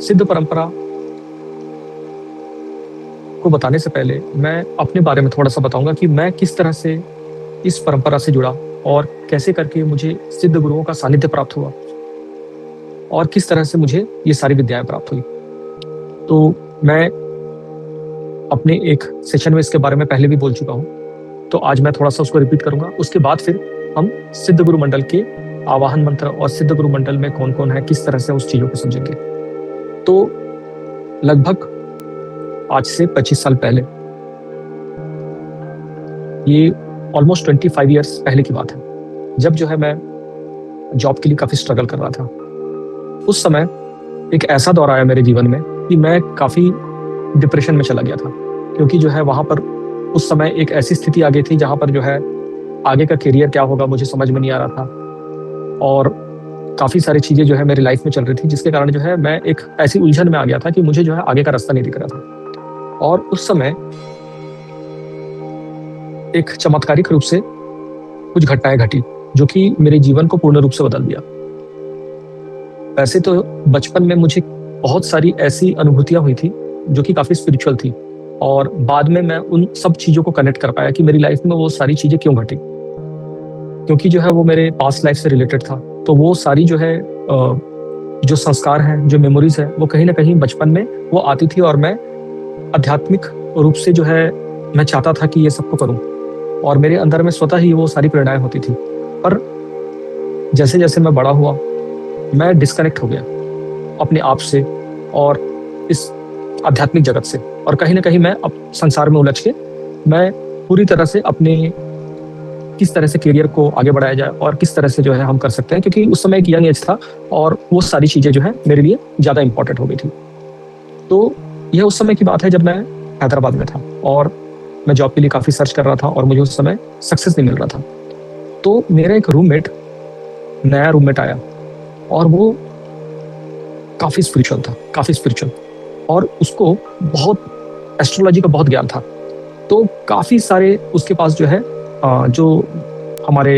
सिद्ध परंपरा को बताने से पहले मैं अपने बारे में थोड़ा-सा बताऊँगा कि मैं किस तरह से इस परंपरा से जुड़ा और कैसे करके मुझे सिद्ध गुरुओं का सानिध्य प्राप्त हुआ और किस तरह से मुझे ये सारी विद्याएँ प्राप्त हुई। तो मैं अपने एक सेशन में इसके बारे में पहले भी बोल चुका हूँ, तो आज मैं थोड़ा-सा उसको रिपीट करूँगा। उसके बाद फिर हम सिद्ध गुरु मंडल के आवाहन मंत्र और सिद्ध गुरु मंडल में कौन-कौन है, किस तरह से उस चीज़ों को समझेंगे। तो लगभग आज से 25 साल पहले, ये ऑलमोस्ट 25 ईयर्स पहले की बात है, जब जो है मैं जॉब के लिए काफ़ी स्ट्रगल कर रहा था। उस समय एक ऐसा दौर आया मेरे जीवन में कि मैं काफ़ी डिप्रेशन में चला गया था, क्योंकि जो है वहाँ पर उस समय एक ऐसी स्थिति आ गई थी जहाँ पर जो है आगे का करियर क्या होगा मुझे समझ में नहीं आ रहा था, और काफ़ी सारी चीज़ें जो है मेरी लाइफ में चल रही थी, जिसके कारण जो है मैं एक ऐसी उलझन में आ गया था कि मुझे जो है आगे का रास्ता नहीं दिख रहा था। और उस समय एक चमत्कारिक रूप से कुछ घटनाएं घटी जो कि मेरे जीवन को पूर्ण रूप से बदल दिया। वैसे तो बचपन में मुझे बहुत सारी ऐसी अनुभूतियां हुई थी जो कि काफ़ी स्पिरिचुअल थी, और बाद में मैं उन सब चीज़ों को कनेक्ट कर पाया कि मेरी लाइफ में वो सारी चीज़ें क्यों घटी, क्योंकि जो है वो मेरे पास्ट लाइफ से रिलेटेड था। तो वो सारी जो है जो संस्कार हैं, जो मेमोरीज है, वो कहीं ना कहीं बचपन में वो आती थी, और मैं आध्यात्मिक रूप से जो है मैं चाहता था कि ये सबको करूं, और मेरे अंदर में स्वतः ही वो सारी प्रेरणाएं होती थी। पर जैसे जैसे मैं बड़ा हुआ, मैं डिस्कनेक्ट हो गया अपने आप से और इस आध्यात्मिक जगत से, और कहीं ना कहीं मैं अब संसार में उलझ के मैं पूरी तरह से अपने किस तरह से करियर को आगे बढ़ाया जाए और किस तरह से जो है हम कर सकते हैं, क्योंकि उस समय एक यंग एज था और वो सारी चीज़ें जो है मेरे लिए ज़्यादा इंपॉर्टेंट हो गई थी। तो यह उस समय की बात है जब मैं हैदराबाद में था और मैं जॉब के लिए काफ़ी सर्च कर रहा था और मुझे उस समय सक्सेस नहीं मिल रहा था। तो मेरा एक नया रूममेट आया, और वो काफ़ी स्पिरिचुअल था, काफ़ी स्पिरिचुअल, और उसको बहुत एस्ट्रोलॉजी का बहुत ज्ञान था। तो काफ़ी सारे उसके पास जो है जो हमारे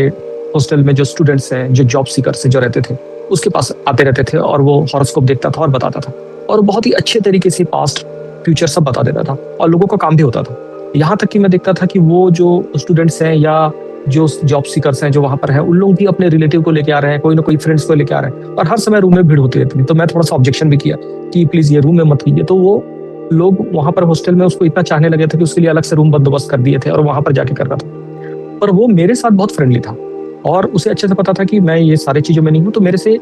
हॉस्टल में जो स्टूडेंट्स हैं, जो जॉब सीकर्स जो रहते थे, उसके पास आते रहते थे, और वो हॉरोस्कोप देखता था और बताता था, और बहुत ही अच्छे तरीके से पास्ट फ्यूचर सब बता देता था, और लोगों का काम भी होता था। यहाँ तक कि मैं देखता था कि वो जो स्टूडेंट्स हैं या जो जॉब सीकर्स हैं जो वहाँ पर है, उन लोग भी अपने रिलेटिव को लेके आ रहे हैं, कोई ना कोई फ्रेंड्स को लेके आ रहे हैं, और हर समय रूम में भीड़ होती रहती थी। तो मैं थोड़ा सा ऑब्जेक्शन भी किया कि प्लीज ये रूम में मत कीजिए। तो वो लोग वहाँ पर हॉस्टल में उसको इतना चाहने लगे थे कि उसके लिए अलग से रूम बंदोबस्त कर दिए थे, और वहाँ पर जाके कर रहा था। पर वो मेरे साथ बहुत फ्रेंडली था, और उसे अच्छे से पता था कि मैं ये सारी चीजों में नहीं हूँ, तो मेरे से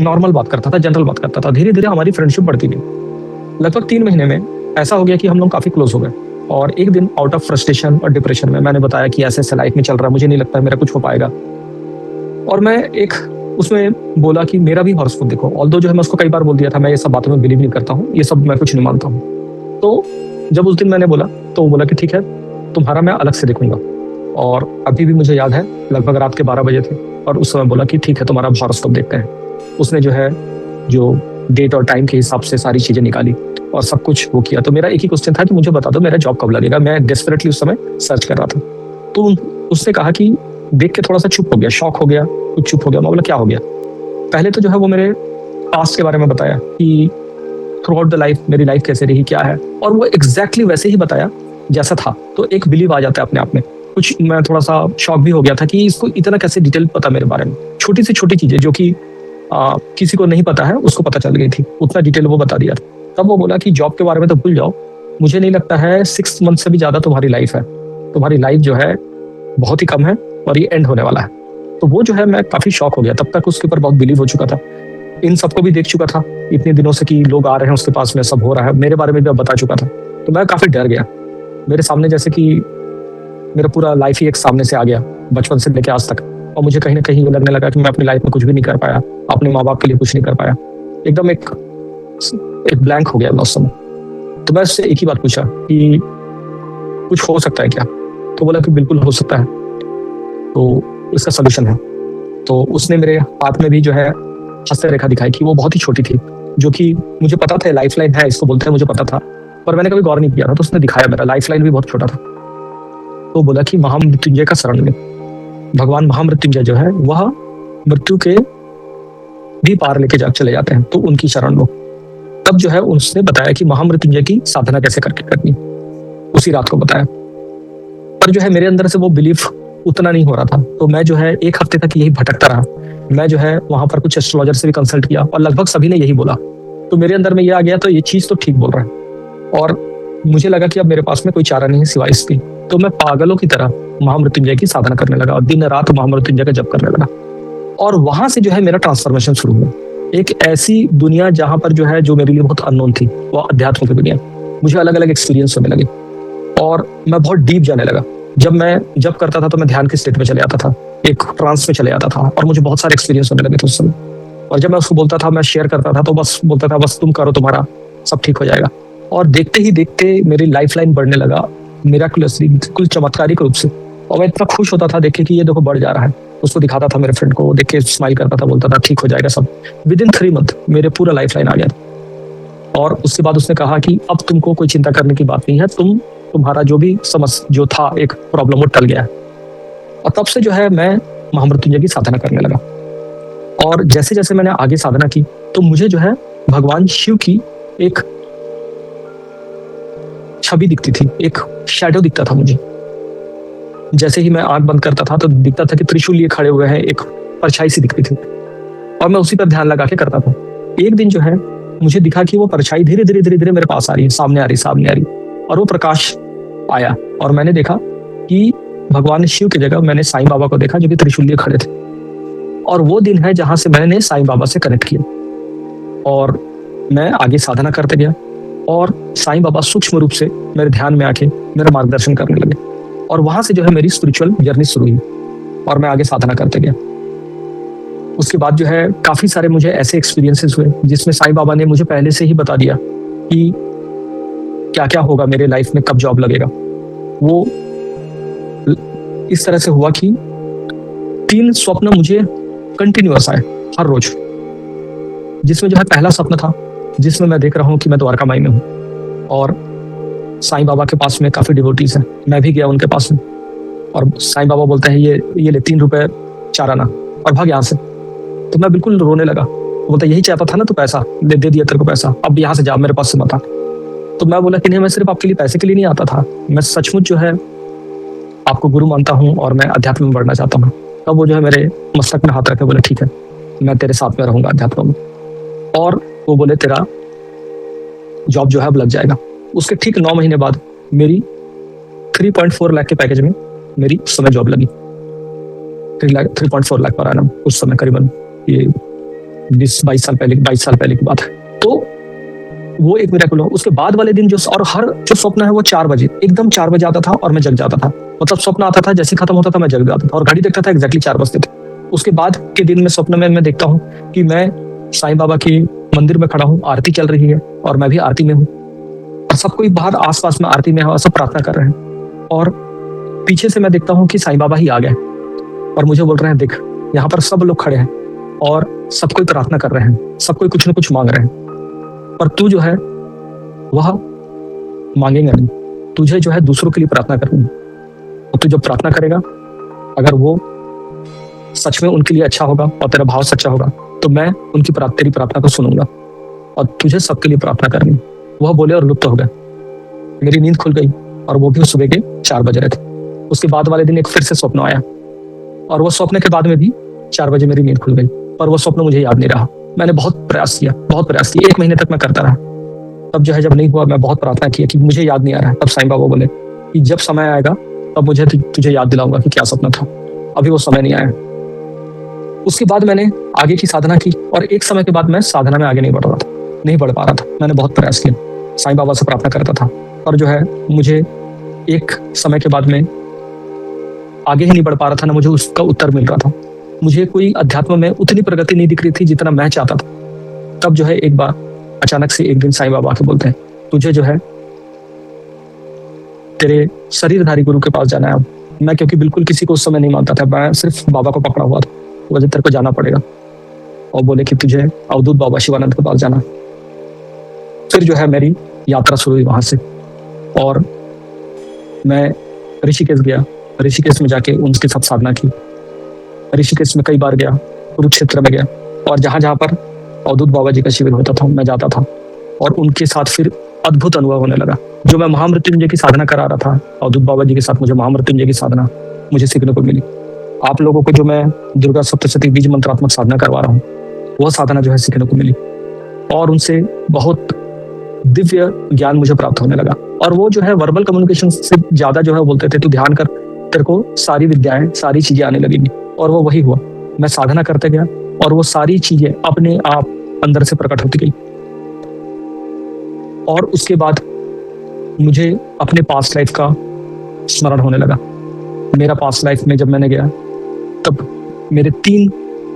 नॉर्मल बात करता था, जनरल बात करता था। धीरे धीरे हमारी फ्रेंडशिप बढ़ती गई। लगभग 3 महीने में ऐसा हो गया कि हम लोग काफी क्लोज हो गए, और एक दिन आउट ऑफ फ्रस्ट्रेशन और डिप्रेशन में मैंने बताया कि ऐसे ऐसे लाइफ में चल रहा है, मुझे नहीं लगता मेरा कुछ हो पाएगा। और मैं एक उसमें बोला कि मेरा भी हॉरोस्कोप देखो, ऑल्दो जो है मैं उसको कई बार बोल दिया था मैं ये सब बातों में बिलीव नहीं करता हूँ, ये सब मैं कुछ नहीं मानता हूँ। तो जब उस दिन मैंने बोला तो वो बोला कि ठीक है, तुम्हारा मैं अलग से देखूंगा। और अभी भी मुझे याद है लगभग रात के 12 बजे थे, और उस समय बोला कि ठीक है तुम्हारा हॉरोस्कोप देखते हैं। उसने जो है जो डेट और टाइम के हिसाब से सारी चीजें निकाली और सब कुछ वो किया। तो मेरा एक ही क्वेश्चन था कि मुझे बता दो मेरा जॉब कब लगेगा। मैं डेस्परेटली उस समय सर्च कर रहा था। तो उसने कहा कि देख के थोड़ा सा चुप हो गया, शॉक हो गया, कुछ चुप हो गया। मैं बोला क्या हो गया? पहले तो जो है वो मेरे पास्ट के बारे में बताया कि थ्रू आउट द लाइफ मेरी लाइफ कैसे रही, क्या है, और वो एग्जैक्टली वैसे ही बताया जैसा था। तो एक बिलीव आ जाता है अपने आप में। कुछ मैं थोड़ा सा शॉक भी हो गया था कि इसको इतना कैसे डिटेल पता मेरे बारे में। छोटी से छोटी चीजें जो कि किसी को नहीं पता है उसको पता चल गई थी, उतना डिटेल वो बता दिया था। तब वो बोला कि जॉब के बारे में तो भूल जाओ, मुझे नहीं लगता है 6 मंथ से भी ज्यादा तुम्हारी लाइफ है, तुम्हारी लाइफ जो है बहुत ही कम है और ये एंड होने वाला है। तो वो जो है मैं काफी शॉक हो गया। तब तक उसके ऊपर बहुत बिलीव हो चुका था, इन सबको भी देख चुका था इतने दिनों से कि लोग आ रहे हैं उसके पास में, सब हो रहा है, मेरे बारे में भी बता चुका था। तो मैं काफी डर गया। मेरे सामने जैसे कि मेरा पूरा लाइफ ही एक सामने से आ गया, बचपन से लेकर आज तक, और मुझे कहीं ना कहीं ये लगने लगा कि मैं अपनी लाइफ में कुछ भी नहीं कर पाया, अपने माँ बाप के लिए कुछ नहीं कर पाया। एकदम एक ब्लैंक हो गया मैं उस समय। तो मैं उससे एक ही बात पूछा कि कुछ हो सकता है क्या? तो बोला कि बिल्कुल हो सकता है, तो इसका सोल्यूशन है। तो उसने मेरे हाथ में भी जो है हस्त रेखा दिखाई कि वो बहुत ही छोटी थी, जो कि मुझे पता था लाइफ लाइन है, इसको बोलते हैं, मुझे पता था, पर मैंने कभी गौर नहीं किया था। तो उसने दिखाया, मेरा लाइफ लाइन भी बहुत छोटा था। तो बोला कि महामृत्युंजय का शरण में, भगवान महामृत्युंजय जो है वह मृत्यु के भी पार लेके चले जाते हैं, तो उनकी शरण लो। तब जो है उसने बताया कि महामृत्युंजय की साधना कैसे करके करनी, उसी रात को बताया। पर जो है मेरे अंदर से वो बिलीफ उतना नहीं हो रहा था, तो मैं जो है 1 हफ्ते तक यही भटकता रहा। मैं जो है वहां पर कुछ एस्ट्रोलॉजर से भी कंसल्ट किया और लगभग सभी ने यही बोला। तो मेरे अंदर में ये आ गया, तो ये चीज तो ठीक बोल रहा है, और मुझे लगा कि अब मेरे पास में कोई चारा नहीं है सिवाय इसकी। तो मैं पागलों की तरह महामृत्युंजय की साधना करने लगा और दिन रात महामृत्युंजय का जप करने लगा। और वहां से जो है मेरा ट्रांसफॉर्मेशन शुरू हुआ। एक ऐसी दुनिया जहां पर जो है, जो मेरे लिए बहुत अननोन थी, वो अध्यात्म की दुनिया। मुझे अलग अलग एक्सपीरियंस होने लगे और मैं बहुत डीप जाने लगा। जब मैं जब करता था तो मैं ध्यान की स्टेट में चले आता था, एक ट्रांस में चले आता था, और मुझे बहुत सारे एक्सपीरियंस होने लगे थे उस समय। और जब मैं उसको बोलता था, मैं शेयर करता था, तो बस बोलता था बस तुम करो, तुम्हारा सब ठीक हो जाएगा। और देखते ही देखते मेरी लाइफ लाइन बढ़ने लगा मिराकुलसली, बिल्कुल चमत्कारिक रूप से। और मैं इतना खुश होता था देख के कि ये देखो बढ़ जा रहा है। उसको दिखाता था मेरे फ्रेंड को, देख के स्माइल करता था, बोलता था ठीक हो जाएगा सब। विद इन 3 मंथ मेरे पूरा लाइफ लाइन आ गया था। और उसके बाद उसने कहा कि अब तुमको कोई चिंता करने की बात नहीं है, तुम्हारा जो भी समस्या जो था, एक प्रॉब्लम, वो टल गया है। और तब से जो है मैं महामृत्युंजय की साधना करने लगा। और जैसे जैसे मैंने आगे साधना की, तो मुझे जो है भगवान शिव की एक छवि दिखती थी, एक शैडो दिखता था मुझे। जैसे ही मैं आंख बंद करता था तो दिखता था कि त्रिशूल लिए खड़े हुए हैं, एक परछाई सी दिखती थी, और मैं उसी पर ध्यान लगा के करता था। एक दिन जो है मुझे दिखा कि वो परछाई धीरे धीरे धीरे धीरे मेरे पास आ रही है, सामने आ रही, और वो प्रकाश आया, और मैंने देखा कि भगवान शिव की जगह मैंने साईं बाबा को देखा, जो कि त्रिशूल लिए खड़े थे। और वो दिन है जहां से मैंने साईं बाबा से कनेक्ट किया, और मैं आगे साधना करते गया, और साईं बाबा सूक्ष्म रूप से मेरे ध्यान में आके मेरा मार्गदर्शन करने लगे। और वहां से जो है मेरी स्पिरिचुअल जर्नी शुरू हुई, और मैं आगे साधना करते गया। उसके बाद जो है काफी सारे मुझे ऐसे एक्सपीरियंसेस हुए जिसमें साईं बाबा ने मुझे पहले से ही बता दिया कि क्या क्या होगा मेरे लाइफ में, कब जॉब लगेगा। वो इस तरह से हुआ कि 3 स्वप्न मुझे कंटिन्यूअस आए हर रोज, जिसमें जो है पहला स्वप्न था जिसमें मैं देख रहा हूँ कि मैं द्वारका माई में हूँ, और साईं बाबा के पास में काफी डिवोटीज हैं। मैं भी गया उनके पास में, और साईं बाबा बोलते हैं ये ले 3 रुपए चाराना और भाग यहाँ से। तो मैं बिल्कुल रोने लगा। बोलता यही चाहता था ना, तो पैसा दे दिया तेरे को पैसा, अब यहाँ से जा, मेरे पास से मत आ। तो मैं बोला कि नहीं, मैं सिर्फ आपके लिए पैसे के लिए नहीं आता था, मैं सचमुच जो है आपको गुरु मानता हूँ और मैं अध्यात्म में बढ़ना चाहता हूँ। तब वो जो है मेरे मस्तक में हाथ रखे बोले ठीक है, मैं तेरे साथ में रहूंगा अध्यात्म में। और वो बोले तेरा जॉब जो है अब लग जाएगा। उसके ठीक 9 महीने बाद मेरी 3.4 लाख के पैकेज में मेरी उस समय जॉब लगी। 3.4 लाख पर आना उस समय, करीबन ये 22 साल पहले की बात है। तो वो एक मिरेकल हुआ। उसके बाद वाले दिन और हर जो स्वप्न है वो 4 बजे, एकदम 4 बजे आता था और मैं जग जाता था। मतलब स्वप्न आता था, जैसे खत्म होता था मैं जग जाता था, और घड़ी देखता था एग्जैक्टली 4 बजते थे। उसके बाद के दिन में स्वप्न में मैं देखता हूँ कि मैं साईं बाबा के मंदिर में खड़ा हूँ, आरती चल रही है और मैं भी आरती में हूँ, और सब कोई बाहर आसपास में आरती में है और सब प्रार्थना कर रहे हैं। और पीछे से मैं देखता हूँ कि साईं बाबा ही आ गए और मुझे बोल रहे हैं देख, यहाँ पर सब लोग खड़े हैं और सब कोई प्रार्थना कर रहे हैं, सब कोई कुछ ना कुछ मांग रहे हैं, पर तू जो है वह मांगेगा नहीं, तुझे जो है दूसरों के लिए प्रार्थना करनी है। और तू जब प्रार्थना करेगा, अगर वो सच में उनके लिए अच्छा होगा और तेरा भाव सच्चा होगा, तो मैं उनकी तेरी प्रार्थना को सुनूंगा, और तुझे सबके लिए प्रार्थना करनी। वह बोले और लुप्त हो गए। मेरी नींद खुल गई, और वो भी सुबह के 4 बज रहे थे। उसके बाद वाले दिन एक फिर से स्वप्न आया, और वो स्वप्न के बाद में भी 4 बजे मेरी नींद खुल गई, पर वो स्वप्न मुझे याद नहीं रहा। मैंने बहुत प्रयास किया 1 महीने तक मैं करता रहा। तब जो है जब नहीं हुआ, मैं बहुत प्रार्थना किया कि मुझे याद नहीं आ रहा है। तब साईं बाबा बोले कि जब समय आएगा तब मुझे तुझे याद दिलाऊंगा कि क्या सपना था। अभी वो समय नहीं आया। उसके बाद मैंने आगे की साधना की, और एक समय के बाद मैं साधना में आगे नहीं बढ़ पा रहा था। मैंने बहुत प्रयास किया, साईं बाबा से प्रार्थना करता था, और जो है मुझे एक समय के बाद में आगे ही नहीं बढ़ पा रहा था, ना मुझे उसका उत्तर मिल रहा था। मुझे कोई अध्यात्म में उतनी प्रगति नहीं दिख रही थी जितना मैं चाहता था। तब जो है एक बार अचानक से एक दिन साईं बाबा आके बोलते हैं, तुझे जो है तेरे शरीरधारी गुरु के पास जाना है अब। मैं क्योंकि बिल्कुल किसी को उस समय नहीं मानता था, मैं सिर्फ बाबा को पकड़ा हुआ था, वजह तेरे को जाना पड़ेगा। और बोले कि तुझे अवधूत बाबा शिवानंद के पास जाना। फिर जो है मेरी यात्रा शुरू हुई वहां से, और मैं ऋषिकेश गया। ऋषिकेश में जाके उनके साथ साधना की। ऋषिकेश में कई बार गया, कुरुक्षेत्र में गया, और जहां जहां पर अवधूत बाबा जी का शिविर होता था मैं जाता था। और उनके साथ फिर अद्भुत अनुभव होने लगा। जो मैं महामृत्युंजय की साधना करा रहा था, अवधूत बाबा जी के साथ मुझे महामृत्युंजय की साधना मुझे सीखने को मिली। आप लोगों को जो मैं दुर्गा सप्तशती बीज मंत्रात्मक साधना करवा रहा हूँ, वह साधना जो है सीखने को मिली और उनसे बहुत दिव्य ज्ञान मुझे प्राप्त होने लगा। और वो जो है वर्बल कम्युनिकेशन से ज्यादा जो है बोलते थे, तू ध्यान कर, तेरे को सारी विद्याएं, सारी चीजें आने लगेंगी। और वो वही हुआ। मैं साधना करते गया और वो सारी चीजें अपने आप अंदर से प्रकट होती गई। और उसके बाद मुझे अपने पास्ट लाइफ का स्मरण होने लगा। मेरा पास्ट लाइफ में जब मैंने गया, तब मेरे 3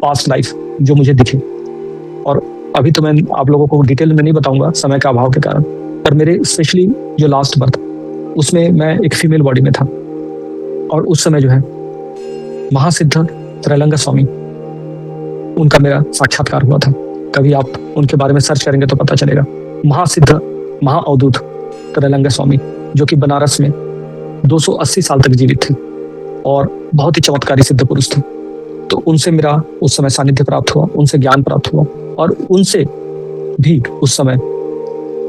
पास्ट लाइफ जो मुझे दिखे, और अभी तो मैं आप लोगों को डिटेल में नहीं बताऊंगा समय का अभाव के कारण, पर मेरे स्पेशली जो लास्ट बर्थ, उसमें मैं एक फीमेल बॉडी में था। और उस समय जो है महासिद्ध त्रैलंगा स्वामी, उनका मेरा साक्षात्कार हुआ था। कभी आप उनके बारे में सर्च करेंगे तो पता चलेगा। महासिद्ध महाअवधूत त्रैलंगा स्वामी, जो कि बनारस में 280 साल तक जीवित थे और बहुत ही चमत्कारी सिद्ध पुरुष थे। तो उनसे मेरा उस समय सानिध्य प्राप्त हुआ, उनसे ज्ञान प्राप्त हुआ, और उनसे भी उस समय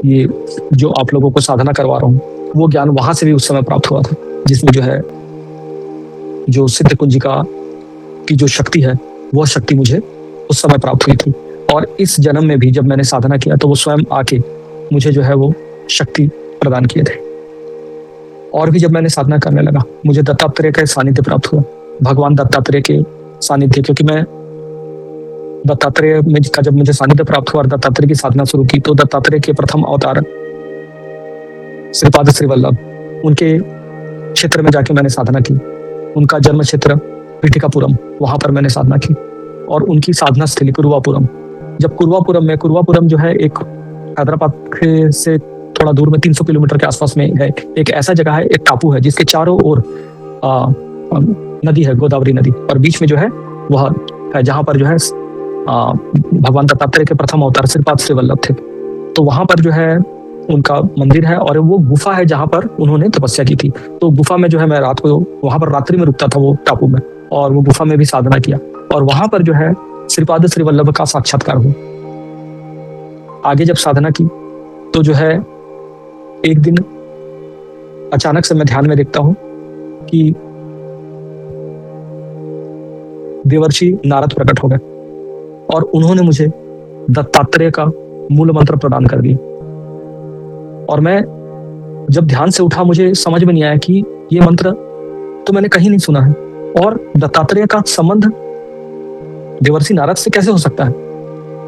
ये जो आप लोगों को साधना करवा रहा हूँ, वो ज्ञान वहां से भी उस समय प्राप्त हुआ था, जिसमें जो है जो सिद्ध कुंजिका की जो शक्ति है, वह शक्ति मुझे उस समय प्राप्त हुई थी। और इस जन्म में भी जब मैंने साधना किया तो वो स्वयं आके मुझे जो है वो शक्ति प्रदान किए थे। और भी जब मैंने साधना करने लगा, मुझे दत्तात्रेय का सानिध्य प्राप्त हुआ, भगवान दत्तात्रेय के सानिध्य, क्योंकि मैं दत्तात्रेय में का जब मुझे सानिध्य प्राप्त हुआ और दत्तात्रेय की साधना शुरू की, तो दत्तात्रेय के प्रथम अवतार श्रीपाद श्रीवल्लभ, उनके क्षेत्र में जाके मैंने साधना की। उनका जन्म क्षेत्र पीठिकापुरम, वहां पर मैंने साधना की। और उनकी साधना स्थली कुरुवापुरम। जब कुरुवापुरम जो है एक हैदराबाद से थोड़ा दूर में 300 किलोमीटर के आसपास में है, एक ऐसा जगह है, एक टापू है जिसके चारों ओर नदी है, गोदावरी नदी, और बीच में जो है वह है जहां पर जो है भगवान दत्तात्रेय के प्रथम अवतार श्रीपाद श्रीवल्लभ थे। तो वहां पर जो है उनका मंदिर है और वो गुफा है जहां पर उन्होंने तपस्या की थी। तो गुफा में जो है मैं रात को वहां पर रात्रि में रुकता था वो टापू में, और वो गुफा में भी साधना किया। और वहां पर जो है श्रीपाद श्रीवल्लभ का साक्षात्कार हुआ। आगे जब साधना की तो जो है एक दिन अचानक से मैं ध्यान में देखता हूं कि देवर्षि नारद प्रकट हो गए और उन्होंने मुझे दत्तात्रेय का मूल मंत्र प्रदान कर दिया। और मैं जब ध्यान से उठा, मुझे समझ में नहीं आया कि ये मंत्र तो मैंने कहीं नहीं सुना है, और दत्तात्रेय का संबंध देवर्षि नारद से कैसे हो सकता है।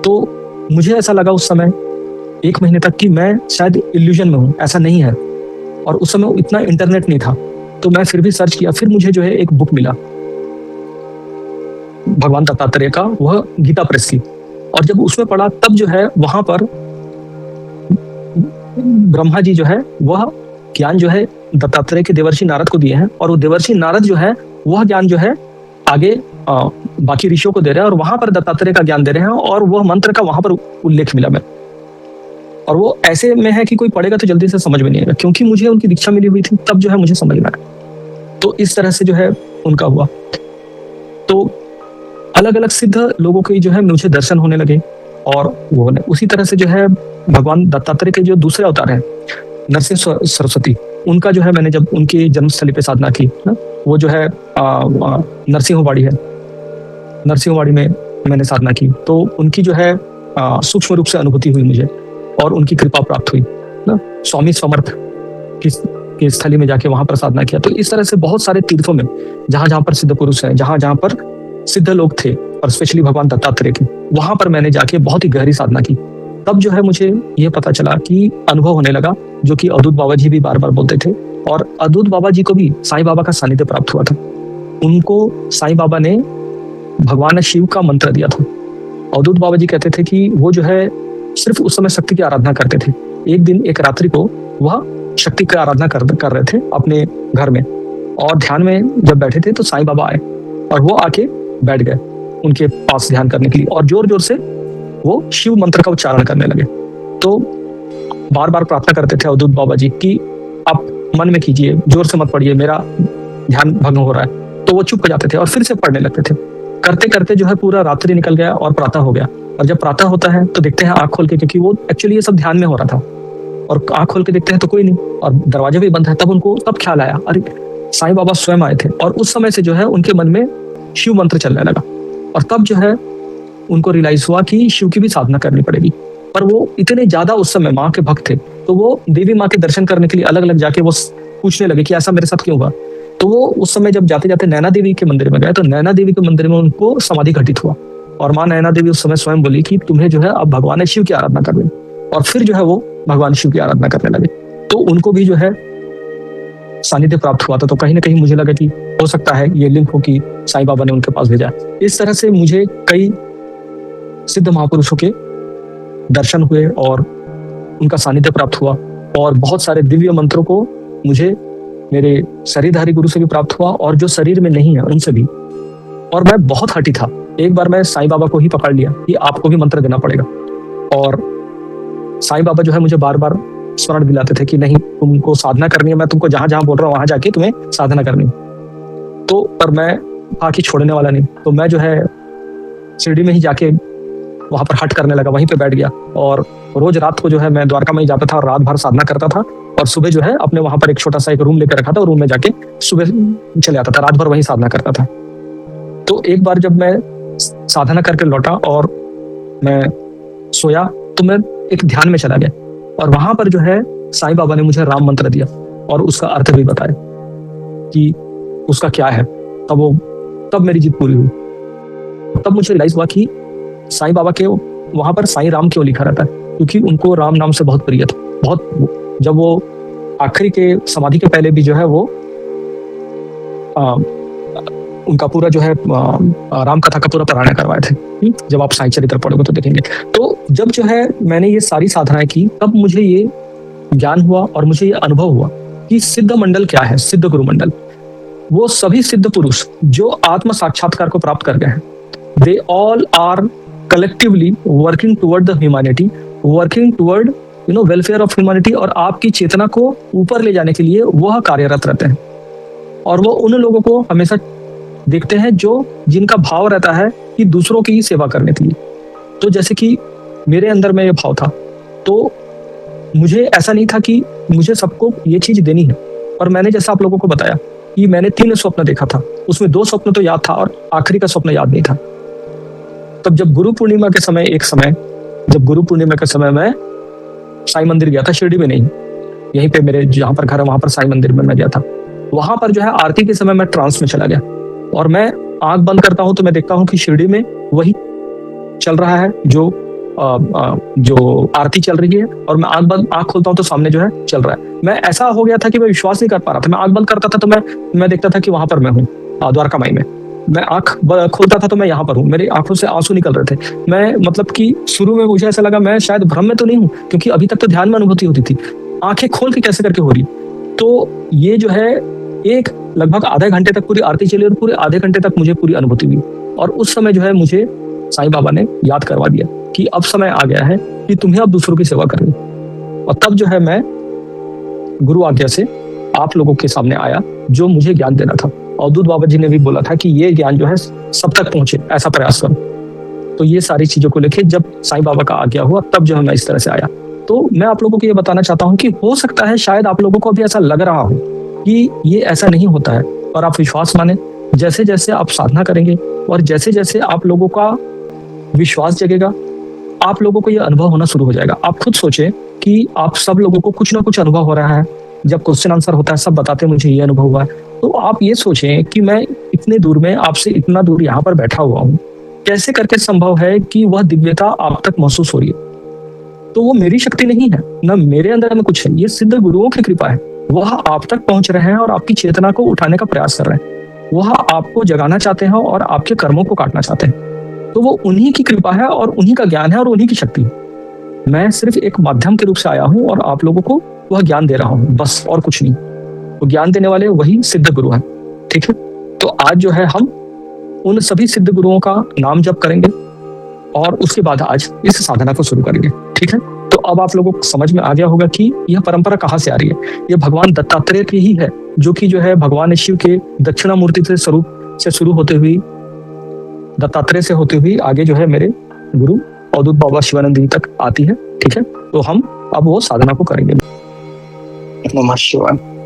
तो मुझे ऐसा लगा उस समय 1 महीने तक कि मैं शायद इल्यूजन में हूं, ऐसा नहीं है। और उस समय इतना इंटरनेट नहीं था, तो मैं फिर भी सर्च किया। फिर मुझे जो है एक बुक मिला भगवान दत्तात्रेय का, वह गीता प्रेस की। और जब उसमें पढ़ा तब जो है वहां पर ब्रह्मा जी जो है वह ज्ञान जो है दत्तात्रेय के देवर्षि नारद को दिए हैं, और वो देवर्षि नारद जो है वह ज्ञान जो है आगे बाकी ऋषियों को दे रहे हैं, और वहां पर दत्तात्रेय का ज्ञान दे रहे हैं, और वह मंत्र का वहां पर उल्लेख मिला मैं। और वो ऐसे में है कि कोई पढ़ेगा तो जल्दी से समझ में नहीं आएगा, क्योंकि मुझे उनकी दीक्षा मिली हुई थी, तब जो है मुझे समझ में आया। तो इस तरह से जो है उनका हुआ। तो अलग अलग सिद्ध लोगों के जो है मुझे दर्शन होने लगे, और वो उसी तरह से जो है भगवान दत्तात्रेय के जो दूसरे अवतार हैं नरसिंह सरस्वती, उनका जो है मैंने जब उनकी जन्मस्थली पे साधना की ना, वो जो है नरसिंहवाड़ी है, नरसिंहवाड़ी में मैंने साधना की। तो उनकी जो है सूक्ष्म रूप से अनुभूति हुई मुझे, और उनकी कृपा प्राप्त हुई ना। स्वामी समर्थ की स्थली में जाके वहां पर साधना किया। तो इस तरह से बहुत सारे तीर्थों में जहां जहां पर सिद्ध पुरुष हैं, जहां जहां पर सिद्ध लोग थे, और स्पेशली भगवान दत्तात्रेय की, वहां पर मैंने जाके बहुत ही गहरी साधना की। तब जो है मुझे ये पता चला कि अनुभव होने लगा, जो कि अवधूत बाबा जी भी बार बार बोलते थे। और अवधूत बाबा जी को भी साईं बाबा का सानिध्य प्राप्त हुआ था। उनको साईं बाबा ने भगवान शिव का मंत्र दिया था। अवधूत बाबा जी कहते थे कि वो जो है सिर्फ उस समय शक्ति की आराधना करते थे। एक दिन एक रात्रि को वह शक्ति की आराधना कर रहे थे अपने घर में, और ध्यान में जब बैठे थे तो साईं बाबा आए और वो आके बैठ गए उनके पास ध्यान करने के लिए, और जोर जोर से वो शिव मंत्र का उच्चारण करने लगे। तो बार बार प्रार्थना करते थे अवधूत बाबा जी कि आप मन में कीजिए, जोर से मत पढ़िए, मेरा ध्यान भंग हो रहा है। तो वो चुप हो जाते थे और फिर से पढ़ने लगते थे। करते करते जो है पूरा रात्रि निकल गया और प्रातः हो गया। और जब प्रातः होता है तो देखते हैं आंख खोल के, क्योंकि वो एक्चुअली ये सब ध्यान में हो रहा था, और आंख खोल के देखते हैं तो कोई नहीं और दरवाजा भी बंद है। तब उनको तब ख्याल आया, अरे साईं बाबा स्वयं आए थे। और उस समय से जो है उनके मन में शिव मंत्र चलने लगा। और तब जो है उनको रियलाइज हुआ कि शिव की भी साधना करनी पड़ेगी। पर वो इतने ज्यादा उस समय माँ के भक्त थे, तो वो देवी माँ के दर्शन करने के लिए अलग अलग जाके वो पूछने लगे कि ऐसा मेरे साथ क्यों हुआ। तो वो उस समय जब जाते जाते नैना देवी के मंदिर में गए, तो नैना देवी के मंदिर में उनको समाधि घटित हुआ। और माँ नैना देवी उस समय स्वयं बोली कि तुम्हें जो है अब भगवान शिव की आराधना करनी। और फिर जो है वो भगवान शिव की आराधना करने लगे। तो उनको भी जो है सानिध्य प्राप्त हुआ था। तो कहीं ना कहीं मुझे लगा कि हो सकता है ये लिंक हो कि साईं बाबा ने उनके पास भेजा। इस तरह से मुझे कई सिद्ध महापुरुषों के दर्शन हुए और उनका सानिध्य प्राप्त हुआ। और बहुत सारे दिव्य मंत्रों को मुझे मेरे शरीरधारी गुरु से भी प्राप्त हुआ, और जो शरीर में नहीं है उनसे भी। और मैं बहुत हठी था। एक बार मैं साईं बाबा को ही पकड़ लिया कि आपको भी मंत्र देना पड़ेगा। और साईं बाबा जो है मुझे बार बार स्मरण दिलाते थे कि नहीं, तुमको साधना करनी है, मैं तुमको जहां जहां बोल रहा हूँ वहां जाके तुम्हें साधना करनी है। तो पर मैं बाकी छोड़ने वाला नहीं। तो मैं जो है शिरडी में ही जाके वहां पर हट करने लगा, वहीं पे बैठ गया। और रोज रात को जो है मैं द्वारका में ही जाता था और रात भर साधना करता था। और सुबह जो है अपने वहां पर एक छोटा सा एक रूम लेकर रखा था, और रूम में जाके सुबह चले आता था, रात भर वहीं साधना करता था। तो एक बार जब मैं साधना करके लौटा और मैं सोया, तो मैं एक ध्यान में चला गया। और वहां पर जो है साईं बाबा ने मुझे राम मंत्र दिया और उसका अर्थ भी बताया कि उसका क्या है। तब मेरी जीत पूरी हुई। तब मुझे रियलाइज हुआ कि साईं बाबा के वहां पर साईं राम क्यों लिखा रहता है, क्योंकि उनको राम नाम से बहुत प्रिय था। बहुत, जब वो आखिरी के समाधि के पहले भी जो है वो उनका पूरा जो है राम कथा का पूरा पारायण करवाए थे। जब आप साईं चरित्र पढ़ोगे तो देखेंगे। तो जब जो है मैंने ये सारी साधनाएं की, तब मुझे ये ज्ञान हुआ और मुझे ये अनुभव हुआ कि सिद्ध मंडल क्या है। सिद्ध गुरु मंडल वो सभी सिद्ध पुरुष जो आत्म साक्षात्कार को प्राप्त कर गए हैं, they all are collectively working toward the humanity, working toward welfare of humanity. और आपकी चेतना को ऊपर ले जाने के लिए वह कार्यरत रहते हैं। और वो उन लोगों को हमेशा देखते हैं जिनका भाव रहता है कि दूसरों की सेवा करने के लिए। तो जैसे कि मेरे अंदर में ये भाव था, तो मुझे ऐसा नहीं था कि मुझे सबको ये चीज देनी है। और मैंने जैसा आप लोगों को बताया कि मैंने 3 स्वप्न देखा था, उसमें 2 स्वप्न तो याद था और आखिरी का स्वप्न याद नहीं था। तब जब गुरु पूर्णिमा के समय मैं साईं मंदिर गया था, शिरडी में नहीं, यहीं पे मेरे जहां पर घर है वहां पर साईं मंदिर में मैं गया था। वहां पर जो है आरती के समय मैं ट्रांस में चला गया और मैं आंख बंद करता हूं तो मैं देखता हूं कि शिरडी में वही चल रहा है जो आरती चल रही है। और मैं आंख खोलता हूं तो सामने जो है चल रहा है। मैं ऐसा हो गया था कि मैं विश्वास नहीं कर पा रहा था। मैं आंख बंद करता था तो मैं देखता था कि वहां पर मैं हूँ द्वारका माई में। मैं आंख खोलता था तो मैं यहाँ पर हूँ। मेरी आंखों से आंसू निकल रहे थे। मैं मतलब कि शुरू में मुझे ऐसा लगा मैं शायद भ्रम में तो नहीं हूँ, क्योंकि अभी तक तो ध्यान में अनुभूति होती थी, आंखें खोल के कैसे करके हो रही। तो ये जो है एक लगभग आधे घंटे तक पूरी आरती चली और पूरे आधे घंटे तक मुझे पूरी अनुभूति हुई। और उस समय जो है मुझे साईं बाबा ने याद करवा दिया कि अब समय आ गया है कि तुम्हें अब दूसरों की सेवा करनी। और तब जो है मैं गुरु आज्ञा से आप लोगों के सामने आया जो मुझे ज्ञान देना था। अवधूत बाबा जी ने भी बोला था कि ये ज्ञान जो है सब तक पहुंचे, ऐसा प्रयास करो। तो ये सारी चीजों को लेके जब साईं बाबा का आज्ञा हुआ तब जो है मैं इस तरह से आया। तो मैं आप लोगों को ये बताना चाहता हूँ कि हो सकता है शायद आप लोगों को अभी ऐसा लग रहा हो कि ये ऐसा नहीं होता है, और आप विश्वास माने। जैसे जैसे आप साधना करेंगे और जैसे जैसे आप लोगों का विश्वास जगेगा, आप लोगों को यह अनुभव होना शुरू हो जाएगा। आप खुद सोचें कि आप सब लोगों को कुछ ना कुछ अनुभव हो रहा है। जब क्वेश्चन आंसर होता है सब बताते हैं मुझे ये अनुभव हुआ है। तो आप ये सोचें कि मैं इतने दूर में आपसे इतना दूर यहाँ पर बैठा हुआ हूँ, कैसे करके संभव है कि वह दिव्यता आप तक महसूस हो रही है। तो वो मेरी शक्ति नहीं है, न मेरे अंदर में कुछ है, ये सिद्ध गुरुओं की कृपा है। वह आप तक पहुंच रहे हैं और आपकी चेतना को उठाने का प्रयास कर रहे हैं। वह आपको जगाना चाहते हैं और आपके कर्मों को काटना चाहते हैं। तो वो उन्हीं की कृपा है और उन्हीं का ज्ञान है और उन्हीं की शक्ति है। मैं सिर्फ एक माध्यम के रूप से आया हूँ और आप लोगों को वह ज्ञान दे रहा हूँ, बस, और कुछ नहीं। वो ज्ञान देने वाले वही सिद्ध गुरु हैं। ठीक है, तो आज जो है हम उन सभी सिद्ध गुरुओं का नाम जप करेंगे और उसके बाद आज इस साधना को शुरू करेंगे। ठीक है, तो अब आप लोगों को समझ में आ गया होगा कि यह परंपरा कहाँ से आ रही है। यह भगवान दत्तात्रेय की ही है, जो कि जो है भगवान शिव के दक्षिणामूर्ति से स्वरूप से शुरू होते हुए दत्तात्रेय से होते हुए आगे जो है मेरे गुरु अवधूत बाबा शिवानंद जी तक आती है। ठीक है, तो हम अब वो साधना को करेंगे। नमः शिवाय।